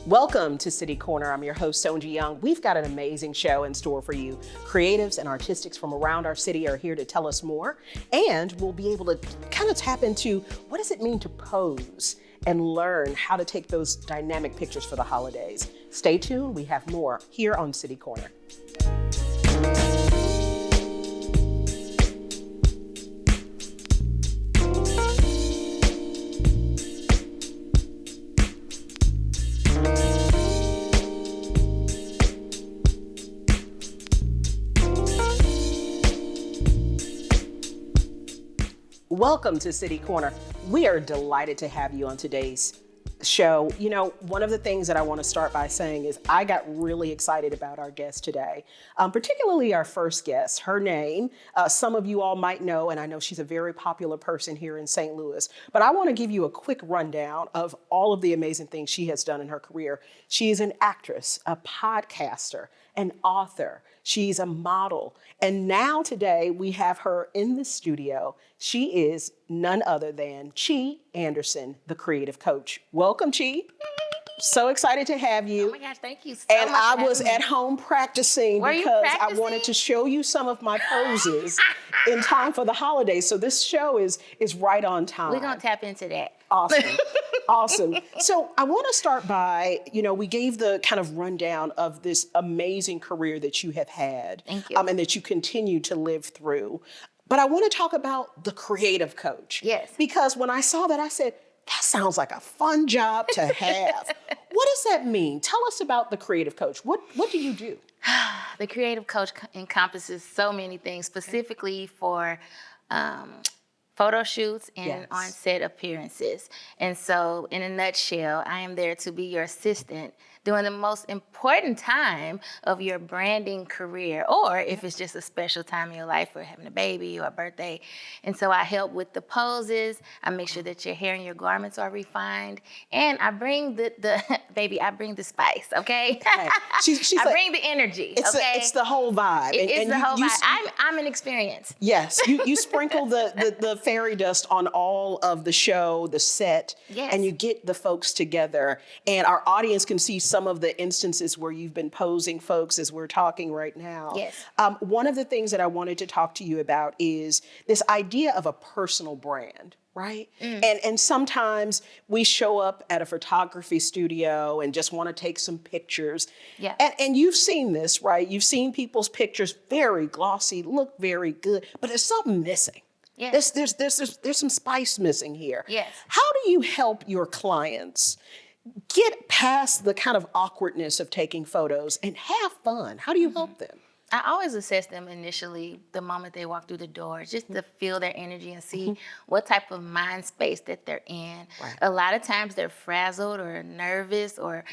Welcome to City Corner. I'm your host, Sonji Young. We've got an amazing show in store for you. Creatives and artistics from around our city are here to tell us more, and we'll be able to kind of tap into what does it mean to pose and learn how to take those dynamic pictures for the holidays. Stay tuned. We have more here on City Corner. Welcome to City Corner. We are delighted to have you on today's show. You know, one of the things that I want to start by saying is I got really excited about our guest today, particularly our first guest. Her name, some of you all might know, and I know she's a very popular person here in St. Louis, but I want to give you a quick rundown of all of the amazing things she has done in her career. She is an actress, a podcaster, an author. She's a model. And now today we have her in the studio. She is none other than Chi Anderson, the creative coach. Welcome, Chi. So excited to have you. Oh my gosh, thank you so and much. And I was at home practicing because I wanted to show you some of my poses in time for the holidays. So this show is right on time. We're going to tap into that. Awesome. Awesome. So I want to start by, we gave the kind of rundown of this amazing career that you have had. Thank you. And that you continue to live through. But I want to talk about the creative coach. Yes. Because when I saw that, I said, that sounds like a fun job to have. What does that mean? Tell us about the creative coach. What do you do? The creative coach encompasses so many things, specifically for photo shoots and on-set appearances. And so, in a nutshell, I am there to be your assistant during the most important time of your branding career, or if it's just a special time in your life for having a baby or a birthday. And so I help with the poses. I make sure that your hair and your garments are refined. And I bring I bring the spice, okay? I bring the energy, okay? It's the whole vibe. It's the whole vibe. I'm an experience. Yes, you sprinkle the fairy dust on all of the show, the set, and you get the folks together. And our audience can see some of the instances where you've been posing folks as we're talking right now. Yes. One of the things that I wanted to talk to you about is this idea of a personal brand, right? And sometimes we show up at a photography studio and just want to take some pictures. Yeah. And you've seen this, right? You've seen people's pictures, very glossy, look very good, but there's something missing. Yes. There's some spice missing here. Yes. How do you help your clients get past the kind of awkwardness of taking photos and have fun? How do you help them? I always assess them initially the moment they walk through the door, just to feel their energy and see what type of mind space that they're in. Right. A lot of times they're frazzled or nervous or,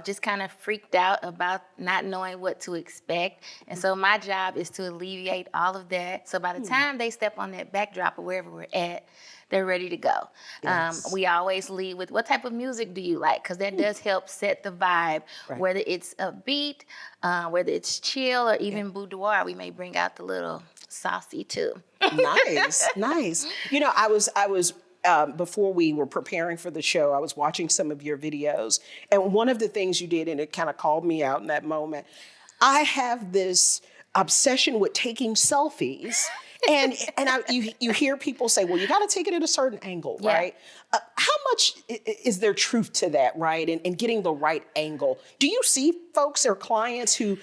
just kind of freaked out about not knowing what to expect. And so my job is to alleviate all of that. So by the time they step on that backdrop or wherever we're at, they're ready to go. Yes. We always lead with what type of music do you like? Because that does help set the vibe, whether it's a beat, whether it's chill or even boudoir. We may bring out the little saucy too. Nice. I was before we were preparing for the show, I was watching some of your videos. And one of the things you did, and it kind of called me out in that moment, I have this obsession with taking selfies. And you hear people say, well, you got to take it at a certain angle, right? How much is there truth to that, right? And getting the right angle. Do you see folks or clients who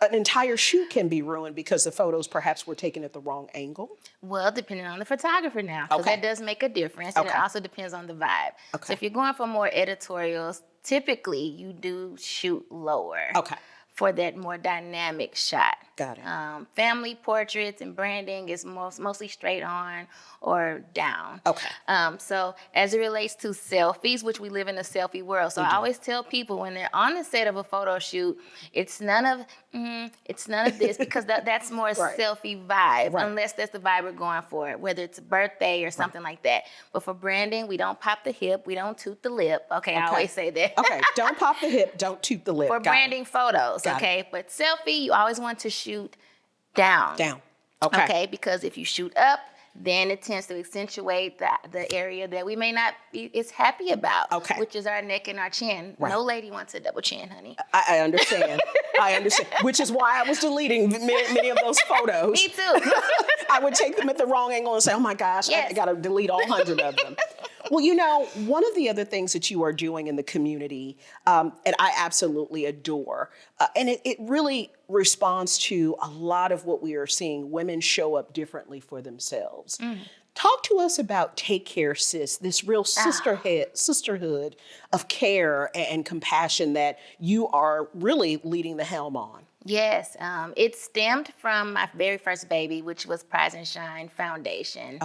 an entire shoot can be ruined because the photos perhaps were taken at the wrong angle? Well, depending on the photographer now, because that does make a difference. And it also depends on the vibe. Okay. So if you're going for more editorials, typically you do shoot lower. Okay. For that more dynamic shot. Got it. Family portraits and branding is mostly straight on or down. Okay. So as it relates to selfies, which we live in a selfie world, so I always tell people when they're on the set of a photo shoot, it's none of this because that's more a selfie vibe, unless that's the vibe we're going for, whether it's a birthday or something like that. But for branding, we don't pop the hip, we don't toot the lip. Okay, I always say that. Okay, don't pop the hip, don't toot the lip. For branding photos, but selfie, you always want to shoot down. Down. Okay. Okay, because if you shoot up, then it tends to accentuate the area that we may not be as happy about, which is our neck and our chin. Right. No lady wants a double chin, honey. I understand. I understand, which is why I was deleting many of those photos. Me too. I would take them at the wrong angle and say, oh my gosh, I got to delete all 100 of them. Well, you know, one of the other things that you are doing in the community, and I absolutely adore, and it really responds to a lot of what we are seeing, women show up differently for themselves. Talk to us about Take Care Sis, this real sisterhood of care and compassion that you are really leading the helm on. Yes, it stemmed from my very first baby, which was Prize and Shine Foundation.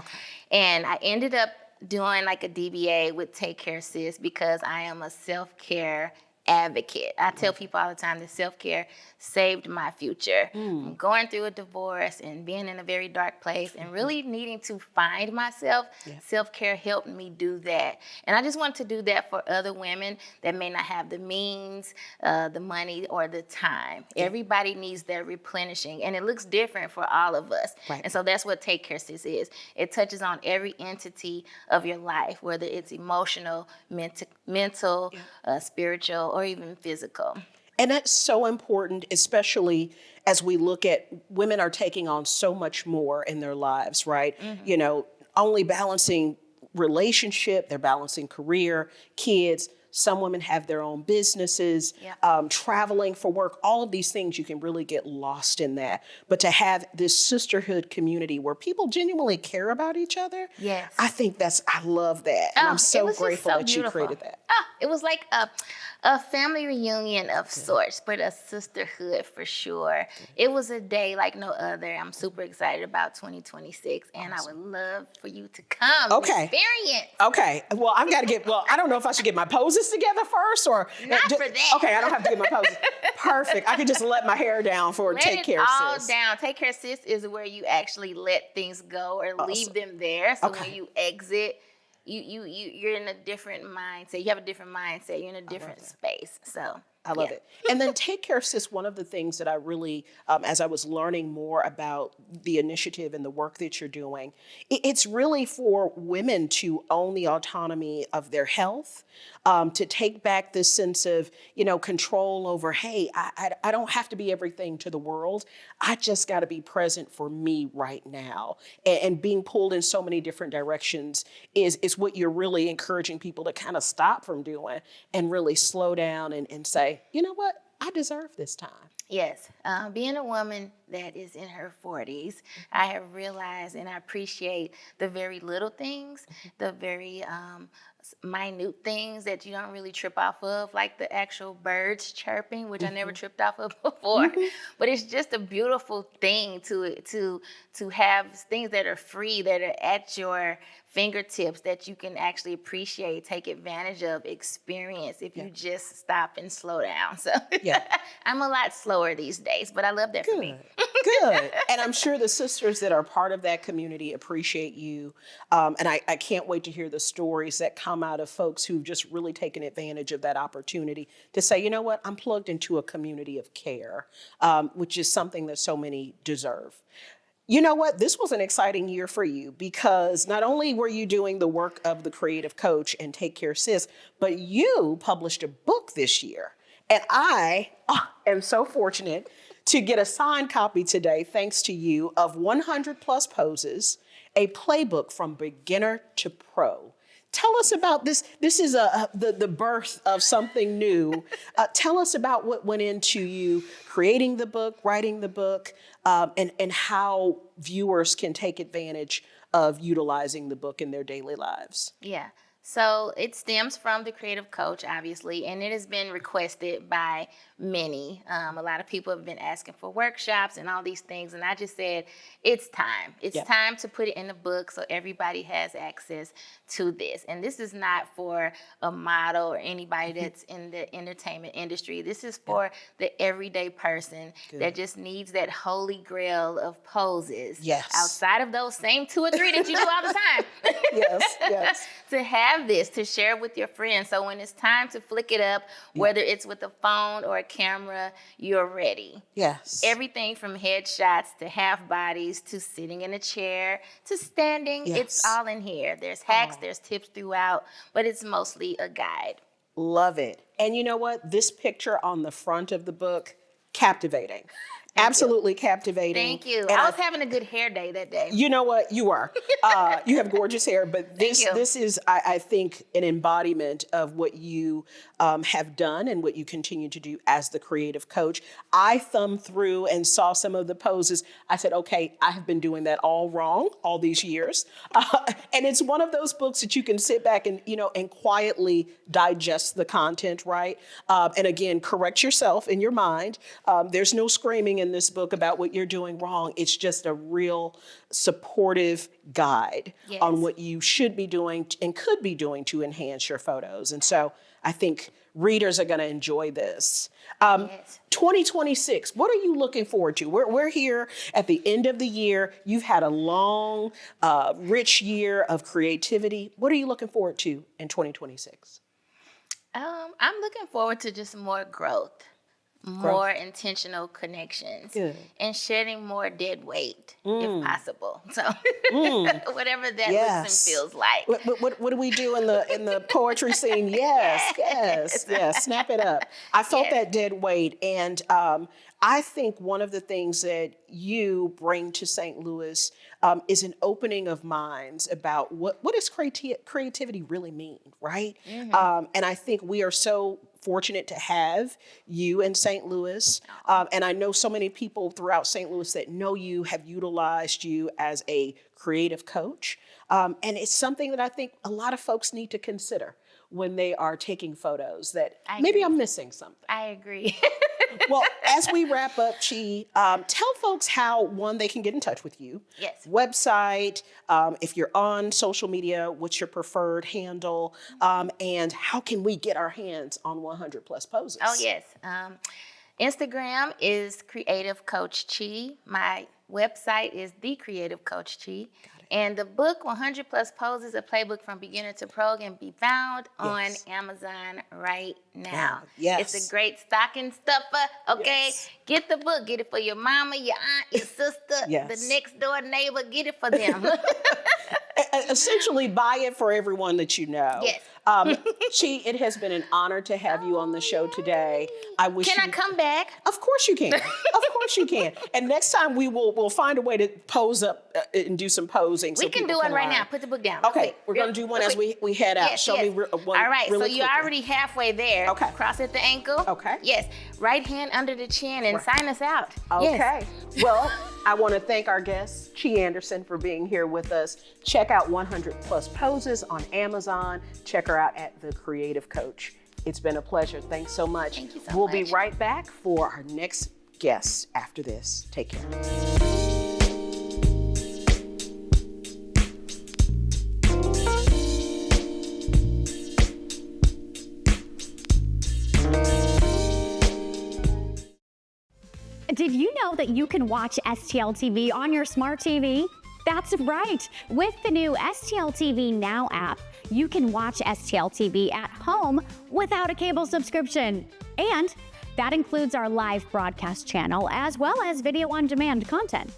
And I ended up doing like a DBA with Take Care Sis because I am a self-care advocate. I tell people all the time that self-care saved my future. I'm going through a divorce and being in a very dark place and really needing to find myself. Self-care helped me do that. And I just want to do that for other women that may not have the means, the money, or the time. Everybody needs their replenishing, and it looks different for all of us. And so that's what Take Care Sis is. It touches on every entity of your life, whether it's emotional, mental, spiritual, or even physical. And that's so important, especially as we look at women are taking on so much more in their lives, right? You know, only balancing relationship, they're balancing career, kids. Some women have their own businesses, traveling for work, all of these things, you can really get lost in that. But to have this sisterhood community where people genuinely care about each other, I think I love that. And I'm so grateful that you created that. It was like a family reunion of sorts, but a sisterhood for sure. It was a day like no other. I'm super excited about 2026, and I would love for you to come experience. Well, I've got to I don't know if I should get my poses together first or. Not for that. Okay, I don't have to get my poses. Perfect. I could just let my hair down for Take Care Sis. Let it all down. Take Care Sis is where you actually let things go or leave them there. So when you exit, you're in a different mindset. You have a different mindset. You're in a different space. So I love it. And then Take Care Sis, one of the things that I really, as I was learning more about the initiative and the work that you're doing, it's really for women to own the autonomy of their health, to take back this sense of, control over, hey, I don't have to be everything to the world. I just got to be present for me right now. And being pulled in so many different directions is what you're really encouraging people to kind of stop from doing and really slow down and say, you know what? I deserve this time. Yes. Being a woman that is in her 40s, I have realized and I appreciate the very little things, the very minute things that you don't really trip off of, like the actual birds chirping, which I never tripped off of before. But it's just a beautiful thing to have things that are free, that are at your fingertips, that you can actually appreciate, take advantage of, experience if you just stop and slow down. So I'm a lot slower these days, but I love that for me. Good. And I'm sure the sisters that are part of that community appreciate you. And I can't wait to hear the stories that come out of folks who've just really taken advantage of that opportunity to say, you know what, I'm plugged into a community of care, which is something that so many deserve. You know what? This was an exciting year for you because not only were you doing the work of the creative coach and Take Care Sis, but you published a book this year. And I am so fortunate to get a signed copy today, thanks to you, of 100 plus poses, a playbook from beginner to pro. Tell us about this. This is the birth of something new. Tell us about what went into you creating the book, writing the book, and how viewers can take advantage of utilizing the book in their daily lives. Yeah. So it stems from the creative coach, obviously, and it has been requested by many. A lot of people have been asking for workshops and all these things, and I just said, it's time. It's time to put it in the book so everybody has access to this. And this is not for a model or anybody that's in the entertainment industry. This is for the everyday person that just needs that holy grail of poses outside of those same 2 or 3 that you do all the time. Yes. To have have this to share with your friends. So when it's time to flick it up, whether it's with a phone or a camera, you're ready. Yes. Everything from headshots to half bodies to sitting in a chair to standing, it's all in here. There's hacks, there's tips throughout, but it's mostly a guide. Love it. And you know what? This picture on the front of the book, captivating. Absolutely captivating. Thank you. And I was having a good hair day that day. You know what? You are. You have gorgeous hair, but this is, I think, an embodiment of what you have done and what you continue to do as the creative coach. I thumbed through and saw some of the poses. I said, okay, I have been doing that all wrong all these years. And it's one of those books that you can sit back and, and quietly digest the content, right? And again, correct yourself in your mind. There's no screaming in this book about what you're doing wrong. It's just a real supportive guide on what you should be doing and could be doing to enhance your photos. And so I think readers are going to enjoy this. 2026, what are you looking forward to? We're here at the end of the year. You've had a long, rich year of creativity. What are you looking forward to in 2026? I'm looking forward to just more growth. More intentional connections. Good. And shedding more dead weight if possible. So whatever that looks and feels like. What do we do in the poetry scene? Yes. Snap it up. I felt that dead weight, and I think one of the things that you bring to St. Louis is an opening of minds about what does creativity really mean, right? And I think we are so fortunate to have you in St. Louis. And I know so many people throughout St. Louis that know you have utilized you as a creative coach. And it's something that I think a lot of folks need to consider when they are taking photos, that maybe I'm missing something. I agree. Well, as we wrap up, Chi, tell folks how, one, they can get in touch with you. Yes. Website, if you're on social media, what's your preferred handle, and how can we get our hands on 100 plus poses? Oh, yes. Instagram is Creative Coach Chi. My website is The Creative Coach Chi. And the book, 100 Plus Poses, a playbook from beginner to pro, can be found on Amazon right now. Yes. It's a great stocking stuffer, okay? Get the book. Get it for your mama, your aunt, your sister, the next door neighbor. Get it for them. Essentially, buy it for everyone that you know. Yes. Chi, it has been an honor to have you on the show today. I wish Can I come back? Of course you can. Of course you can. And next time we'll find a way to pose up and do some posing. We can do one right now. Put the book down. Okay, we're going to do one as we head out. Yes, Show me one. All right, really so you're quickly. already halfway there. Okay. Cross at the ankle. Okay. Yes. Right hand under the chin and sign us out. Okay. Yes. Well, I want to thank our guest, Chi Anderson, for being here with us. Check out 100 Plus Poses on Amazon. Check her out at The Creative Coach. It's been a pleasure. Thanks so much. Thank you so We'll much. be right back for our next guest after this. Take care. Did you know that you can watch STL TV on your smart TV? That's right. With the new STL TV Now app, you can watch STL TV at home without a cable subscription. And that includes our live broadcast channel as well as video on demand content.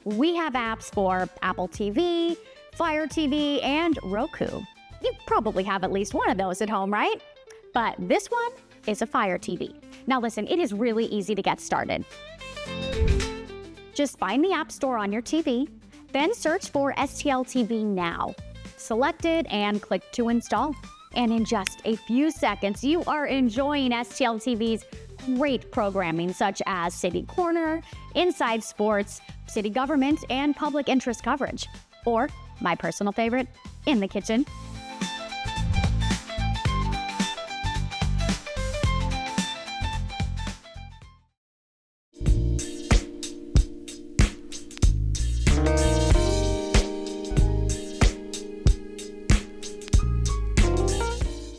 We have apps for Apple TV, Fire TV, and Roku. You probably have at least one of those at home, right? But this one is a Fire TV. Now listen, it is really easy to get started. Just find the App Store on your TV, then search for STL TV Now. Select it and click to install. And in just a few seconds, you are enjoying STL TV's great programming such as City Corner, Inside Sports, City Government, and public interest coverage. Or, my personal favorite, In the Kitchen.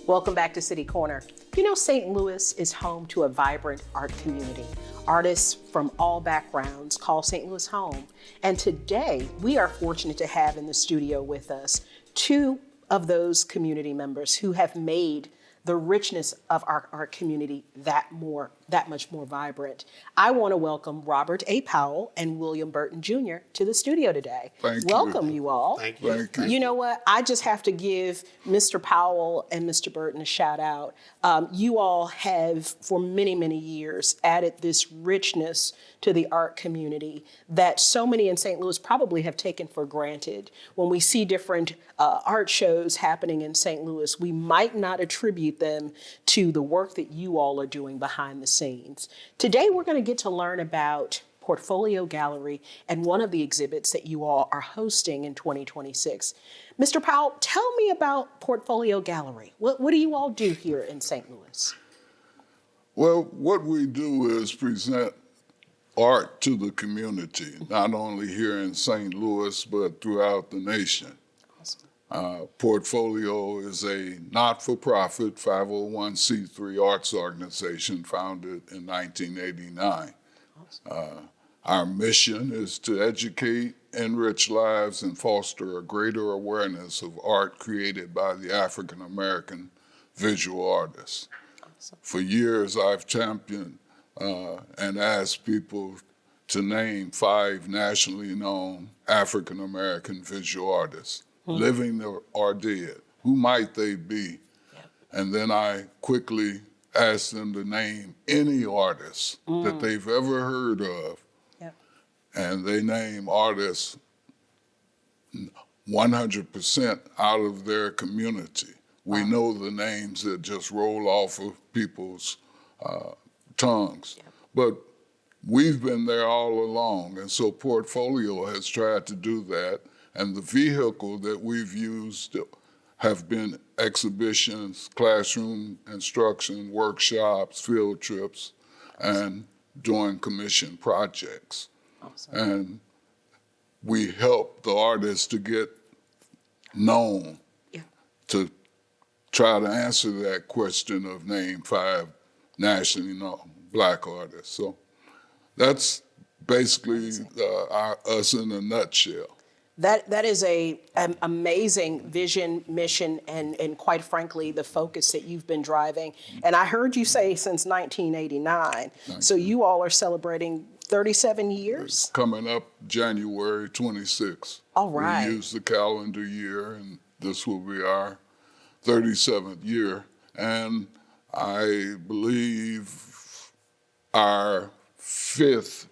Welcome back to City Corner. You know, St. Louis is home to a vibrant art community. Artists from all backgrounds call St. Louis home. And today, we are fortunate to have in the studio with us two of those community members who have made the richness of our community that much more vibrant. I want to welcome Robert A. Powell and William Burton Jr. to the studio today. Welcome you all. Thank you. Thank you. You know what? I just have to give Mr. Powell and Mr. Burton a shout out. You all have, for many, many years, added this richness to the art community that so many in St. Louis probably have taken for granted. When we see different art shows happening in St. Louis, we might not attribute them to the work that you all are doing behind the scenes. Today, we're going to get to learn about Portfolio Gallery and one of the exhibits that you all are hosting in 2026. Mr. Powell, tell me about Portfolio Gallery. What do you all do here in St. Louis? Well, what we do is present art to the community, not only here in St. Louis, but throughout the nation. Awesome. Portfolio is a not-for-profit 501c3 arts organization founded in 1989. Awesome. Our mission is to educate, enrich lives, and foster a greater awareness of art created by the African American visual artists. Awesome. For years, I've championed and asked people to name 5 nationally known African American visual artists, living or dead. Who might they be? Yep. And then I quickly asked them to name any artists that they've ever heard of. Yep. And they name artists 100% out of their community. We know the names that just roll off of people's tongues. Yep. But we've been there all along, and so Portfolio has tried to do that, and the vehicle that we've used have been exhibitions, classroom instruction, workshops, field trips, and doing commission projects. Awesome. And we help the artists to get known, Yeah. to try to answer that question of name 5 nationally known Black artists. So that's basically us in a nutshell. That is an amazing vision, mission, and quite frankly, the focus that you've been driving. And I heard you say since 1989. So you all are celebrating 37 years? Coming up January 26th. All right. We use the calendar year, and this will be our 37th year. And I believe our 5th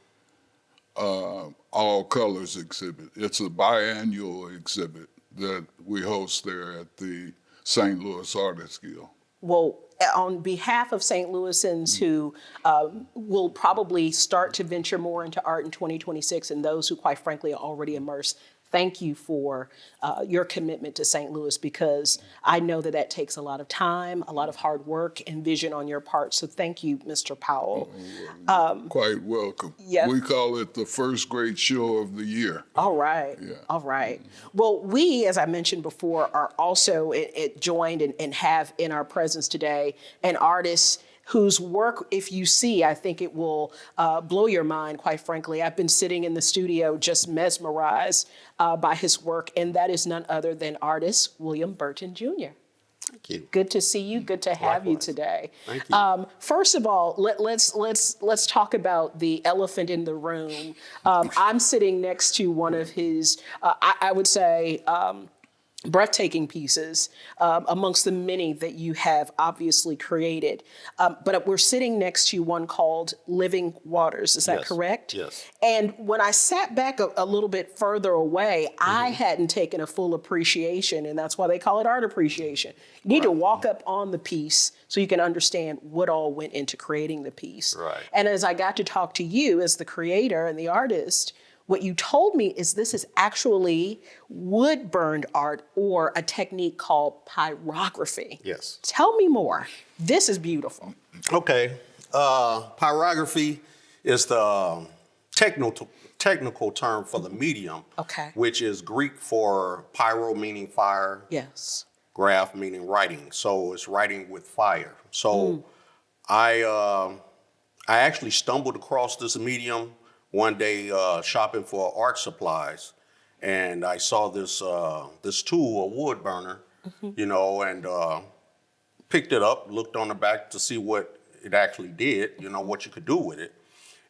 All Colors exhibit. It's a biannual exhibit that we host there at the St. Louis Artists Guild. Well, on behalf of St. Louisans who will probably start to venture more into art in 2026 and those who quite frankly are already immersed, thank you for your commitment to St. Louis, because I know that that takes a lot of time, a lot of hard work and vision on your part. So thank you, Mr. Powell. Quite welcome. Yep. We call it the first great show of the year. All right. Yeah. All right. Well, we, as I mentioned before, are also joined and have in our presence today an artist whose work, if you see, I think it will blow your mind, quite frankly. I've been sitting in the studio just mesmerized by his work, and that is none other than artist William Burton Jr. Thank you. Good to see you. Good to have you Likewise. today. Thank you. First of all, let's talk about the elephant in the room. I'm sitting next to one of his, I would say, breathtaking pieces amongst the many that you have obviously created. But we're sitting next to one called Living Waters. Is that Yes. correct? Yes. And when I sat back a little bit further away, I hadn't taken a full appreciation, and that's why they call it art appreciation. You need to walk up on the piece so you can understand what all went into creating the piece. Right. And as I got to talk to you as the creator and the artist, what you told me is this is actually wood burned art, or a technique called pyrography. Yes. Tell me more. This is beautiful. Okay. Pyrography is the technical term for the medium, Okay. which is Greek for pyro, meaning fire, Yes. graph, meaning writing. So it's writing with fire. So I actually stumbled across this medium one day shopping for art supplies, and I saw this tool, a wood burner, you know, and picked it up, looked on the back to see what it actually did, you know, what you could do with it.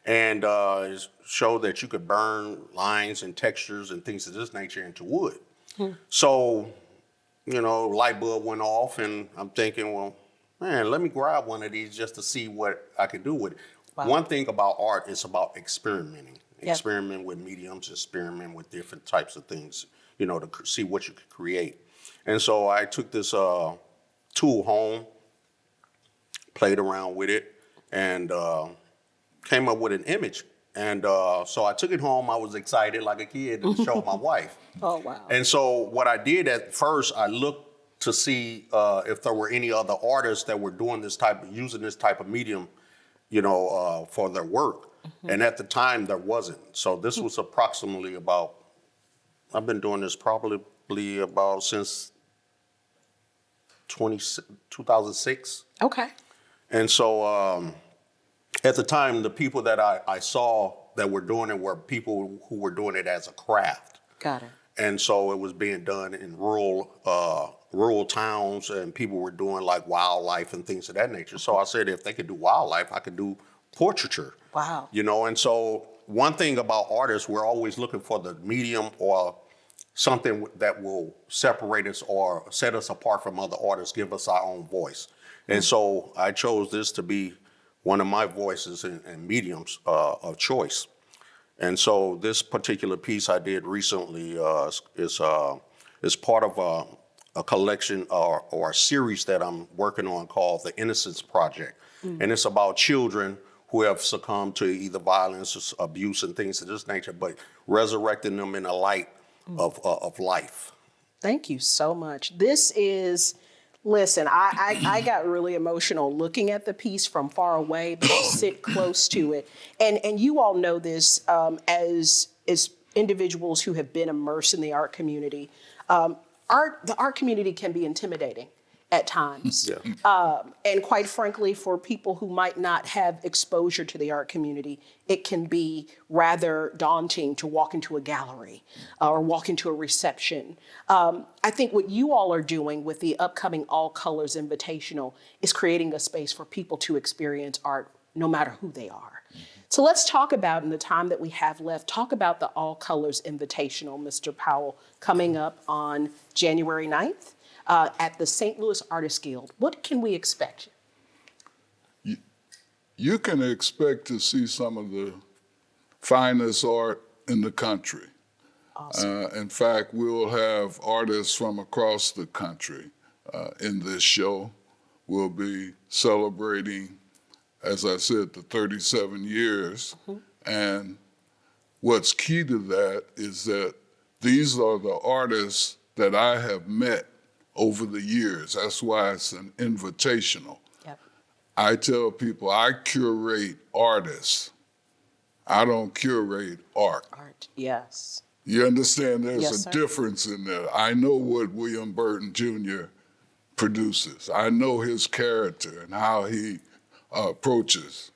And it showed that you could burn lines and textures and things of this nature into wood. So, you know, light bulb went off, and I'm thinking, well, man, let me grab one of these just to see what I could do with it. Wow. One thing about art is about experimenting. Yep. Experiment with mediums, experiment with different types of things, you know, to see what you could create. And so I took this tool home, played around with it, and came up with an image. And so I took it home. I was excited like a kid to show my wife. Oh, wow. And so what I did at first, I looked to see if there were any other artists that were doing using this type of medium, you know, for their work. And at the time, there wasn't. So this was approximately I've been doing this probably about since 2006. Okay. And so at the time, the people that I saw that were doing it were people who were doing it as a craft. Got it. And so it was being done in rural towns, and people were doing like wildlife and things of that nature. So I said, if they could do wildlife, I could do portraiture. Wow. You know, and so one thing about artists, we're always looking for the medium or something that will separate us or set us apart from other artists, give us our own voice. And so I chose this to be one of my voices and mediums of choice. And so this particular piece I did recently is part of a collection or a series that I'm working on called The Innocence Project. And it's about children who have succumbed to either violence, abuse, and things of this nature, but resurrecting them in the light of life. Thank you so much. This is, listen, I got really emotional looking at the piece from far away, but you sit close to it. And you all know this as individuals who have been immersed in the art community. The art community can be intimidating at times. Yeah. And quite frankly, for people who might not have exposure to the art community, it can be rather daunting to walk into a gallery or walk into a reception. I think what you all are doing with the upcoming All Colors Invitational is creating a space for people to experience art no matter who they are. So let's talk about, in the time that we have left, talk about the All Colors Invitational, Mr. Powell, coming up on January 9th. At the St. Louis Artists Guild. What can we expect? You can expect to see some of the finest art in the country. Awesome. In fact, we'll have artists from across the country in this show. We'll be celebrating, as I said, the 37 years. And what's key to that is that these are the artists that I have met over the years. That's why it's an invitational. Yep. I tell people I curate artists. I don't curate art. Art, yes. You understand there's Yes, a sir. difference in there. I know what William Burton Jr. produces. I know his character and how he approaches.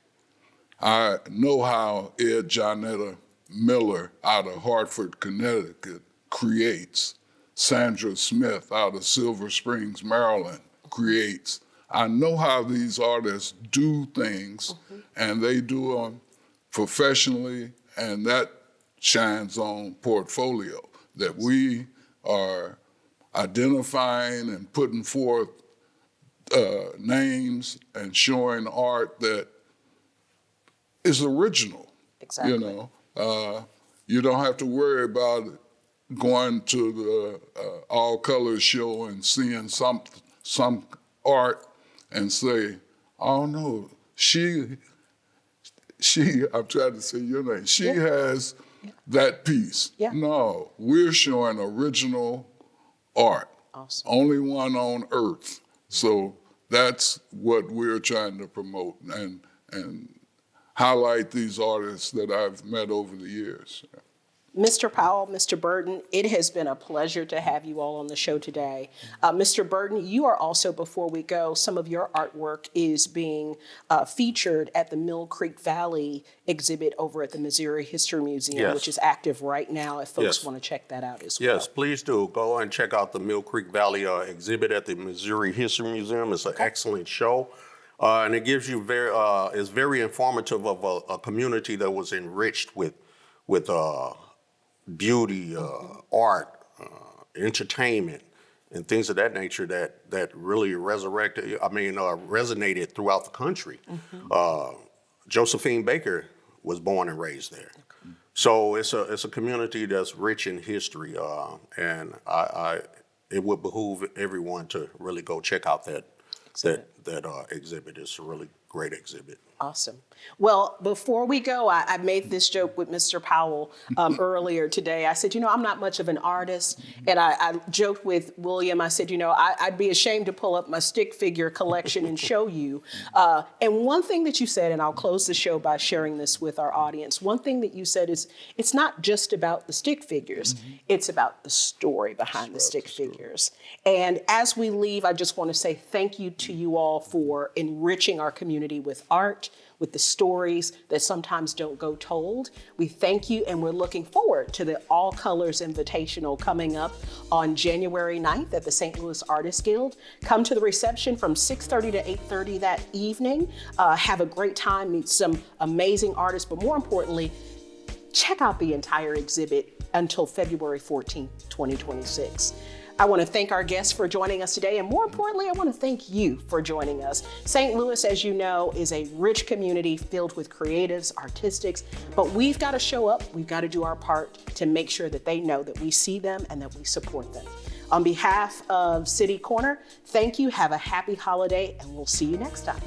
I know how Ed Jonetta Miller out of Hartford, Connecticut creates. Sandra Smith out of Silver Springs, Maryland creates. I know how these artists do things, and they do them professionally, and that shines on portfolio, that we are identifying and putting forth names and showing art that is original. Exactly. You know, you don't have to worry about going to the All Colors show and seeing some art and say, oh no, she, I'm trying to say your name, she has that piece. Yeah. No, we're showing original art. Awesome. Only one on earth. So that's what we're trying to promote and highlight these artists that I've met over the years. Mr. Powell, Mr. Burton, it has been a pleasure to have you all on the show today. Mr. Burton, you are also, before we go, some of your artwork is being featured at the Mill Creek Valley exhibit over at the Missouri History Museum, Yes. which is active right now if folks Yes. want to check that out as well. Yes, please do. Go and check out the Mill Creek Valley exhibit at the Missouri History Museum. It's an excellent show. And it gives you it's very informative of a community that was enriched with beauty, art, entertainment, and things of that nature that really resonated throughout the country. Josephine Baker was born and raised there. So it's a community that's rich in history, and it would behoove everyone to really go check out that exhibit. It's a really great exhibit. Awesome. Well, before we go, I made this joke with Mr. Powell earlier today. I said, I'm not much of an artist. And I joked with William. I said, I'd be ashamed to pull up my stick figure collection and show you. And one thing that you said, and I'll close the show by sharing this with our audience. One thing that you said is it's not just about the stick figures. It's about the story behind the stick figures. And as we leave, I just want to say thank you to you all for enriching our community with art, with the stories that sometimes don't go told. We thank you, and we're looking forward to the All Colors Invitational coming up on January 9th at the St. Louis Artists Guild. Come to the reception from 6:30 to 8:30 that evening. Have a great time, meet some amazing artists, but more importantly, check out the entire exhibit until February 14th, 2026. I want to thank our guests for joining us today, and more importantly, I want to thank you for joining us. St. Louis, as you know, is a rich community filled with creatives, artistics, but we've got to show up, we've got to do our part to make sure that they know that we see them and that we support them. On behalf of City Corner, thank you, have a happy holiday, and we'll see you next time.